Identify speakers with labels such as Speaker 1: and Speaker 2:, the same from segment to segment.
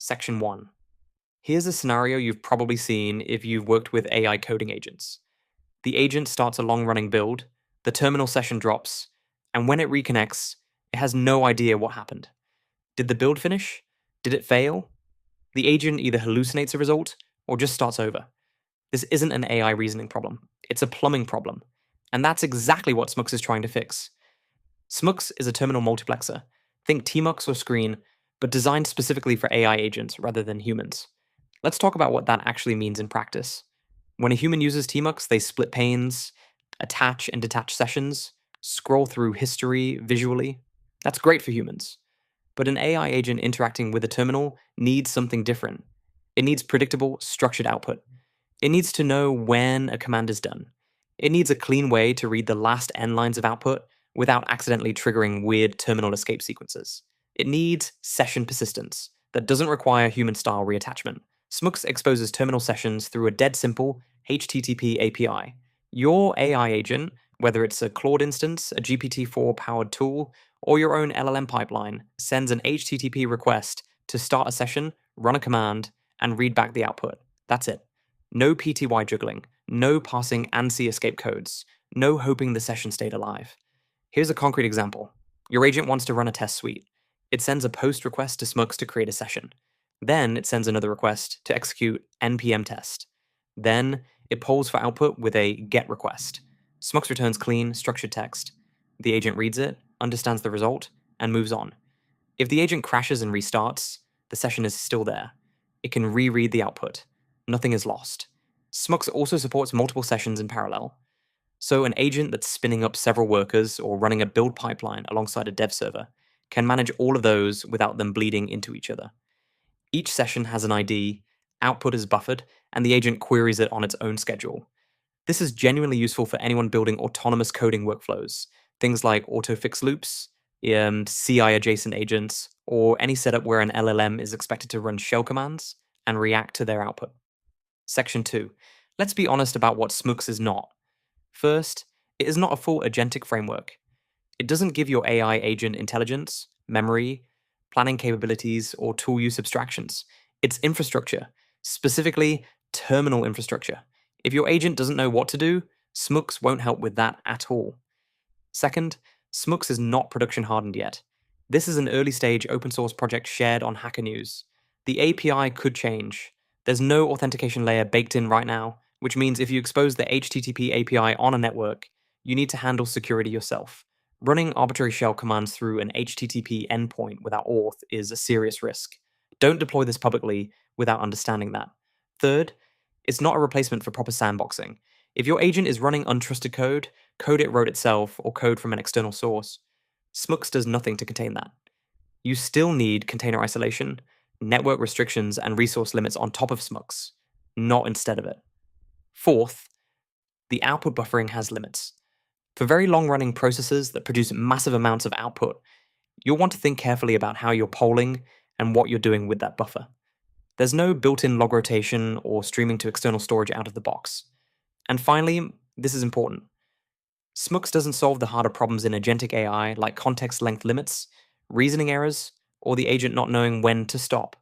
Speaker 1: Section 1. Here's a scenario you've probably seen if you've worked with AI coding agents. The agent starts a long-running build, the terminal session drops, and when it reconnects, it has no idea what happened. Did the build finish? Did it fail? The agent either hallucinates a result or just starts over. This isn't an AI reasoning problem. It's a plumbing problem. And that's exactly what Smux is trying to fix. Smux is a terminal multiplexer. Think TMUX or Screen, but designed specifically for AI agents rather than humans. Let's talk about what that actually means in practice. When a human uses TMUX, they split panes, attach and detach sessions, scroll through history visually. That's great for humans. But an AI agent interacting with a terminal needs something different. It needs predictable, structured output. It needs to know when a command is done. It needs a clean way to read the last n lines of output without accidentally triggering weird terminal escape sequences. It needs session persistence that doesn't require human-style reattachment. Smux exposes terminal sessions through a dead simple HTTP API. Your AI agent, whether it's a Claude instance, a GPT-4 powered tool, or your own LLM pipeline, sends an HTTP request to start a session, run a command, and read back the output. That's it. No PTY juggling, no parsing ANSI escape codes, no hoping the session stayed alive. Here's a concrete example. Your agent wants to run a test suite. It sends a post request to Smux to create a session. Then it sends another request to execute npm test. Then it polls for output with a get request. Smux returns clean, structured text. The agent reads it, understands the result, and moves on. If the agent crashes and restarts, the session is still there. It can reread the output. Nothing is lost. Smux also supports multiple sessions in parallel. So an agent that's spinning up several workers or running a build pipeline alongside a dev server can manage all of those without them bleeding into each other. Each session has an ID, output is buffered, and the agent queries it on its own schedule. This is genuinely useful for anyone building autonomous coding workflows, things like autofix loops, CI adjacent agents, or any setup where an LLM is expected to run shell commands and react to their output. Section 2. Let's be honest about what Smux is not. First, it is not a full agentic framework. It doesn't give your AI agent intelligence, memory, planning capabilities, or tool use abstractions. It's infrastructure, specifically terminal infrastructure. If your agent doesn't know what to do, Smux won't help with that at all. Second, Smux is not production hardened yet. This is an early stage open source project shared on Hacker News. The API could change. There's no authentication layer baked in right now, which means if you expose the HTTP API on a network, you need to handle security yourself. Running arbitrary shell commands through an HTTP endpoint without auth is a serious risk. Don't deploy this publicly without understanding that. Third, it's not a replacement for proper sandboxing. If your agent is running untrusted code it wrote itself, or code from an external source, Smux does nothing to contain that. You still need container isolation, network restrictions, and resource limits on top of Smux, not instead of it. Fourth, the output buffering has limits. For very long-running processes that produce massive amounts of output, you'll want to think carefully about how you're polling and what you're doing with that buffer. There's no built-in log rotation or streaming to external storage out of the box. And finally, this is important. Smux doesn't solve the harder problems in agentic AI like context length limits, reasoning errors, or the agent not knowing when to stop.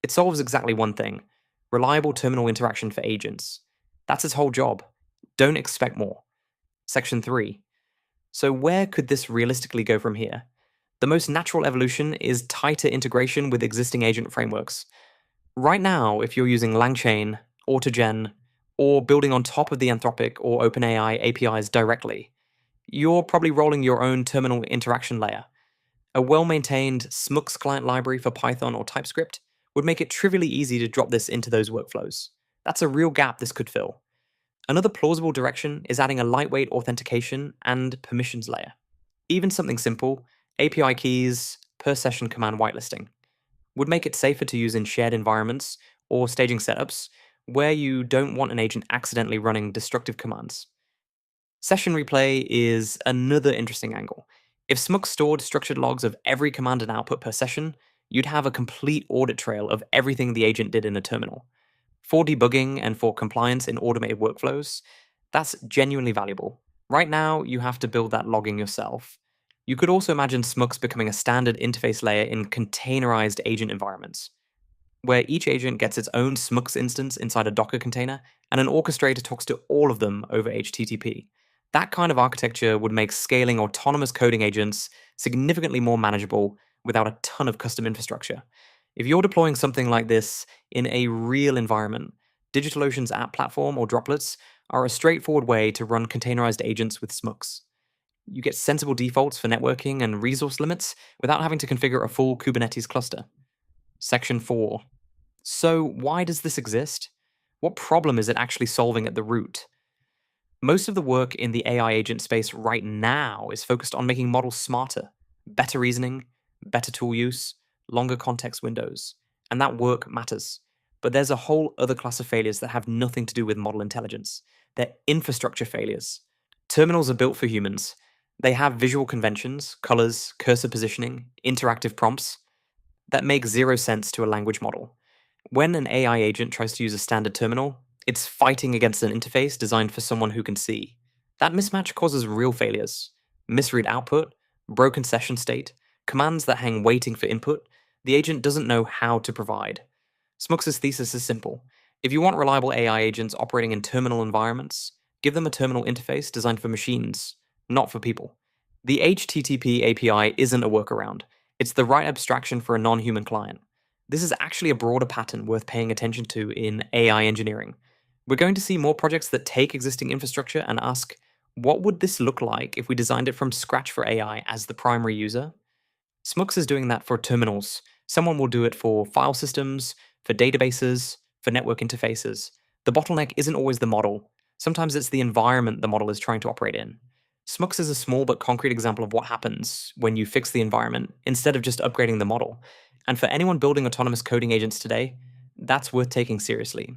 Speaker 1: It solves exactly one thing: reliable terminal interaction for agents. That's its whole job. Don't expect more. Section 3. So where could this realistically go from here? The most natural evolution is tighter integration with existing agent frameworks. Right now, if you're using LangChain, AutoGen, or building on top of the Anthropic or OpenAI APIs directly, you're probably rolling your own terminal interaction layer. A well-maintained Smux client library for Python or TypeScript would make it trivially easy to drop this into those workflows. That's a real gap this could fill. Another plausible direction is adding a lightweight authentication and permissions layer. Even something simple, API keys, per session command whitelisting, would make it safer to use in shared environments or staging setups where you don't want an agent accidentally running destructive commands. Session replay is another interesting angle. If Smux stored structured logs of every command and output per session, you'd have a complete audit trail of everything the agent did in a terminal. For debugging and for compliance in automated workflows, that's genuinely valuable. Right now, you have to build that logging yourself. You could also imagine Smux becoming a standard interface layer in containerized agent environments. where each agent gets its own Smux instance inside a Docker container, and an orchestrator talks to all of them over HTTP. That kind of architecture would make scaling autonomous coding agents significantly more manageable without a ton of custom infrastructure. If you're deploying something like this in a real environment, DigitalOcean's app platform or droplets are a straightforward way to run containerized agents with Smux. You get sensible defaults for networking and resource limits without having to configure a full Kubernetes cluster. Section 4. So, why does this exist? What problem is it actually solving at the root? Most of the work in the AI agent space right now is focused on making models smarter, better reasoning, better tool use, longer context windows. And that work matters. But there's a whole other class of failures that have nothing to do with model intelligence. They're infrastructure failures. Terminals are built for humans. They have visual conventions, colors, cursor positioning, interactive prompts that make zero sense to a language model. When an AI agent tries to use a standard terminal, it's fighting against an interface designed for someone who can see. That mismatch causes real failures. Misread output, broken session state, commands that hang waiting for input, the agent doesn't know how to provide. Smux's thesis is simple. If you want reliable AI agents operating in terminal environments, give them a terminal interface designed for machines, not for people. The HTTP API isn't a workaround. It's the right abstraction for a non-human client. This is actually a broader pattern worth paying attention to in AI engineering. We're going to see more projects that take existing infrastructure and ask, what would this look like if we designed it from scratch for AI as the primary user? Smux is doing that for terminals. Someone will do it for file systems, for databases, for network interfaces. The bottleneck isn't always the model. Sometimes it's the environment the model is trying to operate in. Smux is a small but concrete example of what happens when you fix the environment instead of just upgrading the model. And for anyone building autonomous coding agents today, that's worth taking seriously.